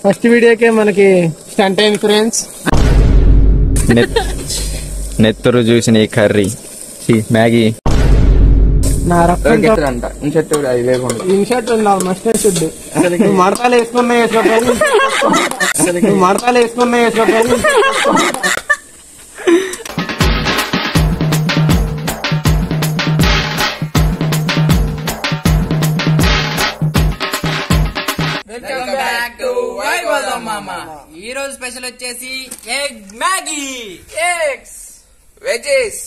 First వీడియోకే మనకి stunt అయింది friends. నెత్తరు చూసిన ఈ కర్రీ మ్యాగీ నా రక్తం అంట. ఇన్షర్ట్ ఉండాలి మస్ట్ షుడ్. మడతాలు వేసుకున్నా మడతాలు వేసుకున్నా ఈ రోజు స్పెషల్ వచ్చేసి egg Maggi. Eggs veggies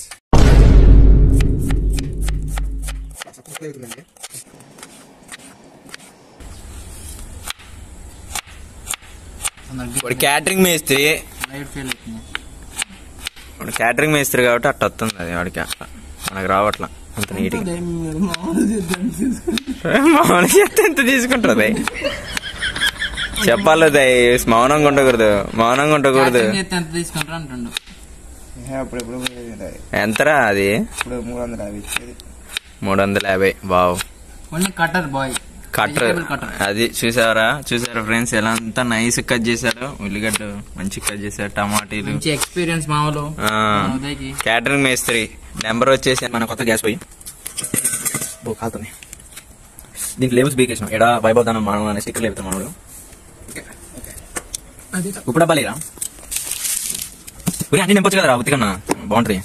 catering మేస్త్రి క్యాటరింగ్ మేస్త్రి కాబట్టి అట్ట వస్తుంది అది వాడికి. అట్లా మనకు రావట్లా అంత నీట్గా. మామూలుగా ఎంత తీసుకుంటుంది చెప్పాలి. మౌనంగా ఉండకూడదు, మౌనంగా ఉండకూడదు. ఎంతరా అది? 350. బావ్ కటర్ బాయ్ కట్టర్ అది చూసారా ఫ్రెండ్స్ ఎలా అంతా నైస్ కట్ చేశారు. ఉల్లిగడ్డ మంచి కట్ చేశారు, టమాటీలు. ఎక్స్పీరియన్స్ మామూలు క్యాటరింగ్ మేస్త్రి. నెంబర్ వచ్చేసి మన కొత్త గ్యాస్ పోయి కాలుతుంది. దీనికి లేబుల్స్ బీకేసినాం. ఎడా వైభవదానం మనం అనే స్టిక్కర్ లేపుతాం మనోడు. ఇప్పుడు అబ్బాలేరా అన్ని నింపొచ్చు కదా ఉతికన్నా బాగుంటది.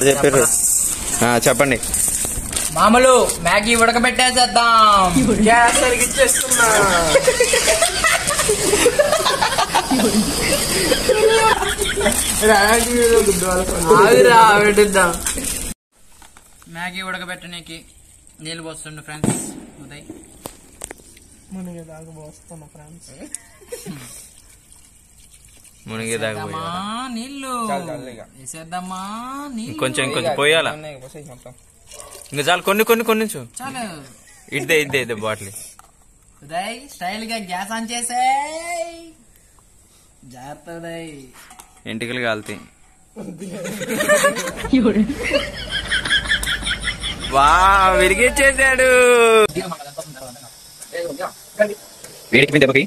చెప్పారు. చెప్పండి. మామూలు మ్యాగీ ఉడకబెట్టేసేద్దాం. గ్యాస్ ఇచ్చేస్తున్నా. మ్యాగీ ఉడకబెట్టడానికి నీళ్ళు పోస్తుండు ఫ్రెండ్స్. ఉదయ్ మునిగేదాకా నీళ్ళు వేసేద్దామా? కొంచెం పోయాలా? ఇంకా చాలు. కొన్ని చాలు. ఇదే బాటిల్. ఉదయ్ స్టైల్ గా గ్యాస్ ఆన్ చేసేయ్. జాగ్రత్త ఉదయ్, ఎంటికలు కాలుతాయి. వా విరిగిచ్చేసాడు. వేడికి దెబ్బకి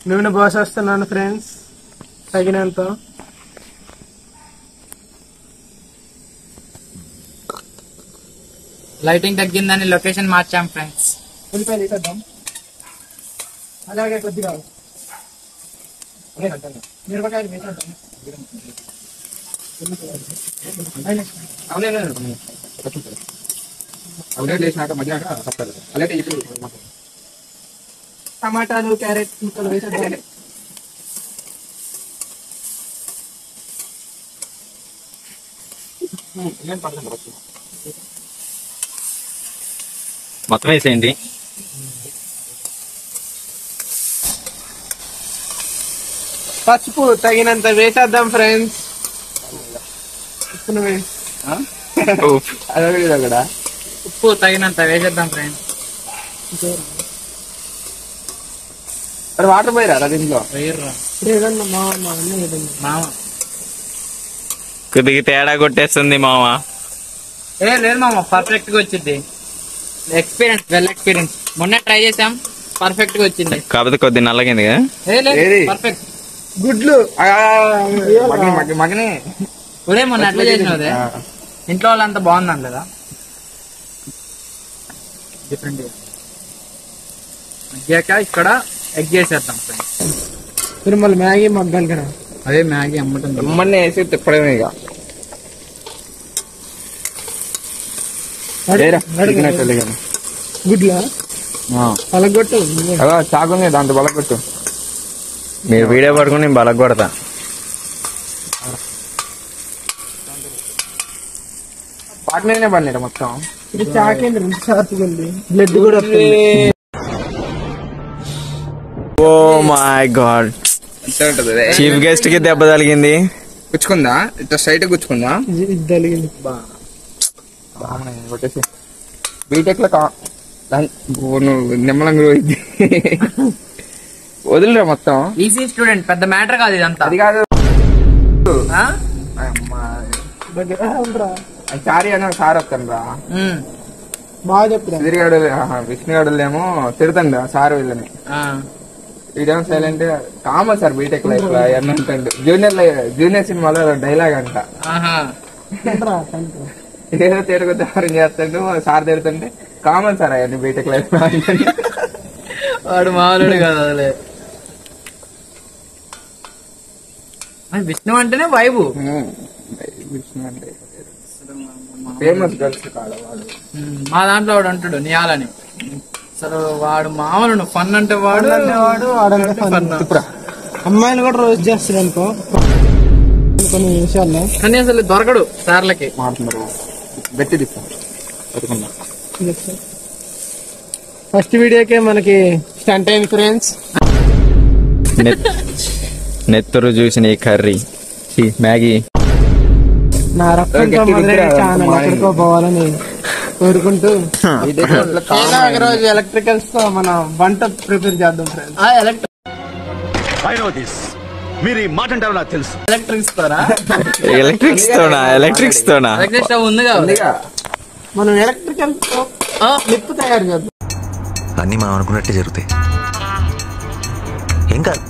నూనె పోసేస్తున్నాను ఫ్రెండ్స్ తగినంత. లైటింగ్ తగ్గిందని లొకేషన్ మార్చాం ఫ్రెండ్స్. ఉల్లిపాయలు వేసేద్దాం. అలాగే కొద్దిగా మిరపకాయలు వేసేద్దాం. టమాటాలు, క్యారెట్ ముక్కలు వేసేద్దాం. మొత్తం వేసేయండి. పసుపు తగినంత వేసేద్దాం ఫ్రెండ్స్. ఉప్పు తగినంత వేసేద్దాం ఫ్రెండ్స్. వాటర్ పోయిరా దీంట్లో? మామ కొద్దిగా తేడా కొట్టేస్తుంది మామ. లేదు మామ, పర్ఫెక్ట్ గా వచ్చింది. Experience, well experience. మొన్న ట్రై చేసాం, పర్ఫెక్ట్ గా వచ్చింది. కాకపోతే కొద్ది నల్లగింది కదా. పర్ఫెక్ట్. గుడ్లు మగనే ఒరే మొన్న అట్లా చేసినదే. ఇంట్లో వాళ్ళంతా బాగుందని లేదా? డిఫరెంట్ మగ్గాక ఇక్కడ ఎగ్ చేసేద్దాం ఫ్రెండ్స్. మీరు మళ్ళీ మ్యాగీ మగ్గాలి కదా. అదే మ్యాగీ అమ్మటం అమ్మని వేసి తిప్పడమే ఇక. గుడ్లా పలగొట్టు. చాకుంది దాంతో బలగొట్టు. మీరు వీడియో పడుకుని నేను బలగొడతా. పాట మీదనే పడలేట మొత్తం. ఇది చాకేంద్ర షార్ప్గా ఉంది. బ్లడ్ కూడా వస్తుంది. Oh my God, chief guest కి దెబ్బ తగిలింది. గుచ్చుకుందా ఇట్లా స్ట్రైట్ గుచ్చుకుందా ఇది తగిలింది. కొట్టేసి బీటెక్ లో నువ్వు నిమ్మలంగా వదిలిరా మొత్తం. ఈసీ స్టూడెంట్ పెద్ద మ్యాటర్ కాదు ఇదంతా. అది కాదు ఆ? సారీ అన్న సార్ వస్తాను రా. బాగా చెప్తున్నా. సుధీర్గాడు విష్ణుగాడులేమో తిడుతండి సార్ వీళ్ళని. వీడేమో silent common sir BTech life లో అన్నీ ఉంటుంది. జూనియర్ సినిమాలో డైలాగ్ అంట ఏదో తిరుగుతారు చేస్తాడు సార్ తిడుతుంటే కామన్ సార్ అవన్నీ బీటెక్ లైఫ్ లో. వాడు మామూలుడు కాదు అసలే. విష్ణు అంటేనే వైబు. విష్ణు అంటే ఫేమస్ గర్ల్స్ కాదు వాడు. మా దాంట్లో వాడు అంటాడు నియాలని. అసలు వాడు మామూలు ఫన్ అంటే వాడు వాడంటే ఫన్. అమ్మాయిలు కూడా రోజు చేస్తారు అనుకో కొన్ని విషయాల్లో. కానీ అసలు దొరకడు సార్లకి. మాట్లాడుతున్నారు గట్టి తీస్తాను. ఫస్ట్ వీడియోకే మనకి స్టంట్ అయింది ఫ్రెండ్స్. నెత్తరు చూసిన ఈ కర్రీ మ్యాగీ నా రక్తంతో మొదలైన ఛానల్ ఎక్కడికో పోవాలని కోరుకుంటూ రోజు ఎలక్ట్రికల్స్ తో మన వంట ప్రిపేర్ చేద్దాం ఫ్రెండ్స్. మీరు ఈ మాట అంటారో నాకు తెలుసు. ఎలక్ట్రిక్స్ తోనా ఎలక్ట్రిక్ స్టవ్ ఉంది మనం ఎలక్ట్రికల్ తో నిప్పు తయారు చేద్దాం. అన్ని మనం అనుకున్నట్టే జరుగుతాయి. ఏం కాదు.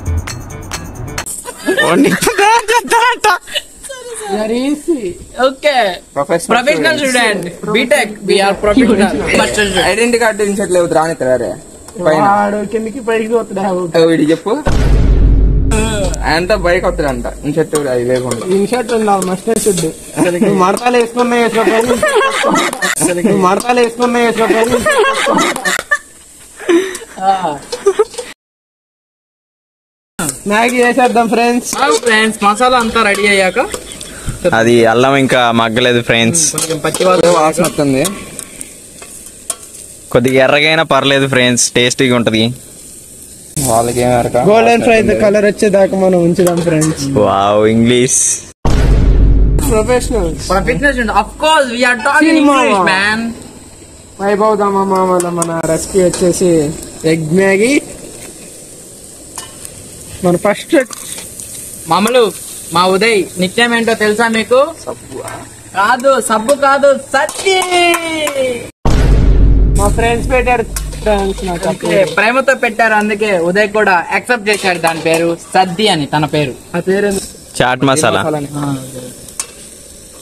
Okay professional student BTech BR professional. Identity card in shirt లేవు రానిస్తారే వాడు కిందకి పైకి వస్తాడు. వీడి చెప్పు అంతా బైక్ వస్తాడంట ఇన్షర్ట్ అది లేకుండా. ఇన్షర్ట్ ఉండాలి మస్టర్డ్ షుడ్. మడతాలు వేసుకున్నా వేసుకోవాలి. మడతాలు వేసుకున్నా వేసుకోవాలి. మ్యాగీ వేసేద్దాం ఫ్రెండ్స్. ఫ్రెండ్స్ మసాలా అంతా రెడీ అయ్యాక అది అల్లం ఇంకా మగ్గలేదు ఫ్రెండ్స్. కొంచెం పచ్చి వాసన వస్తుంది. కొద్దిగా ఎర్రగైనా పర్లేదు ఫ్రెండ్స్, టేస్టీగా ఉంటది. వాళ్ళకి గోల్డెన్ ఫ్రై కలర్ వచ్చేదాకా మనం ఉంచుదాం friends. Wow English. Professional of course we are talking English man. Vaibhav Dama మన రెసిపీ వచ్చేసి ఎగ్ మ్యాగీ. మన ఫస్ట్ మామూలు మా ఉదయ్ నిత్యం ఏంటో తెలుసా మీకు? కాదు సబ్బు కాదు సత్తి. మా ఫ్రెండ్స్ పెట్టారు ఫ్రెండ్స్. నాకు ప్రేమతో పెట్టారు, అందుకే ఉదయ్ కూడా యాక్సెప్ట్ చేశాడు దాని పేరు సద్ది అని. తన పేరు ఆ పేరు చాట్ మసాలా.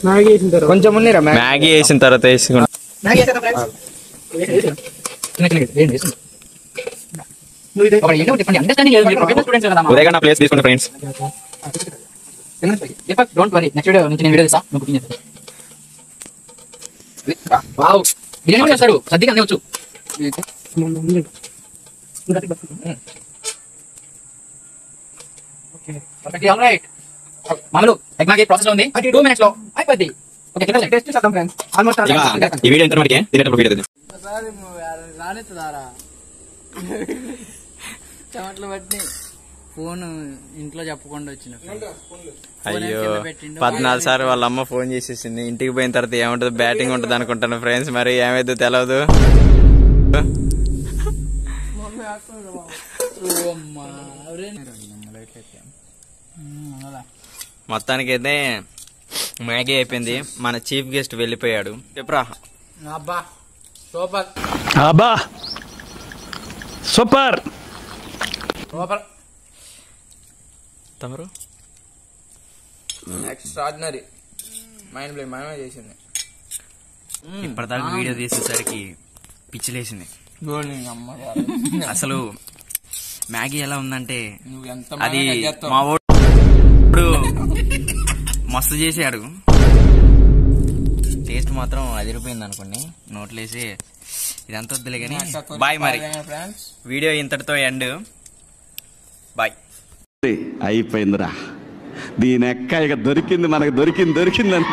మ్యాగీ వేసిన తర్వాత కొంచెం ఉన్నీరా మ్యాగీ వేసిన తర్వాత వేసుకుంటా. ఉదయ్ నా ప్లేస్ తీసుకోండి friends. Don't worry, next video నుంచి నేను వీడియో తీసా, నువ్వు కుకింగ్ చేస్తా. వావ్ బిర్యానీ కూడా చేస్తాడు సద్దికి, అన్నీ వచ్చు. మామూలు ఎగ్ మ్యాగీ ప్రాసెస్ లో ఉంది, 2 minutes లో అయిపోద్ది. ఓకే టేస్ట్ చేద్దాం ఫ్రెండ్స్. ఆల్మోస్ట్ ఈ వీడియో ఎంత మటుకే తినేటప్పుడు వీడియో రానెత్తుదారా చెమట్లు పట్టి ఫోన్ ఇంట్లో చెప్పకుండా వచ్చిన. అయ్యో 14 సార్లు వాళ్ళ అమ్మ ఫోన్ చేసేసింది. ఇంటికి పోయిన తర్వాత ఏముంటది, బ్యాటింగ్ ఉంటది అనుకుంటాను ఫ్రెండ్స్. మరి ఏమైందో తెలియదు. మొత్తానికైతే మ్యాగీ అయిపోయింది. మన చీఫ్ గెస్ట్ వెళ్ళిపోయాడు. చెప్పురా. అబ్బా సూపర్ అబ్బా సూపర్ సూపర్. తమరు ఎక్స్ట్రాడినరీ మైండ్ బ్లోయింగ్ మనమే చేసింది. ఇప్పటిదాకా వీడియో తీసేసరికి పిచ్చిలేసింది అసలు. మ్యాగీ ఎలా ఉందంటే అది మా వాడు మస్తు చేసాడు. టేస్ట్ మాత్రం అదిరిపోయింది అనుకోండి, నోట్లేసి. ఇదంతా వద్దులే కానీ బాయ్. మరి వీడియో ఇంతటితో ఎండ్. బాయ్. అయిపోయిందిరా దీని ఎక్క ఇక దొరికింది మనకు, దొరికిందని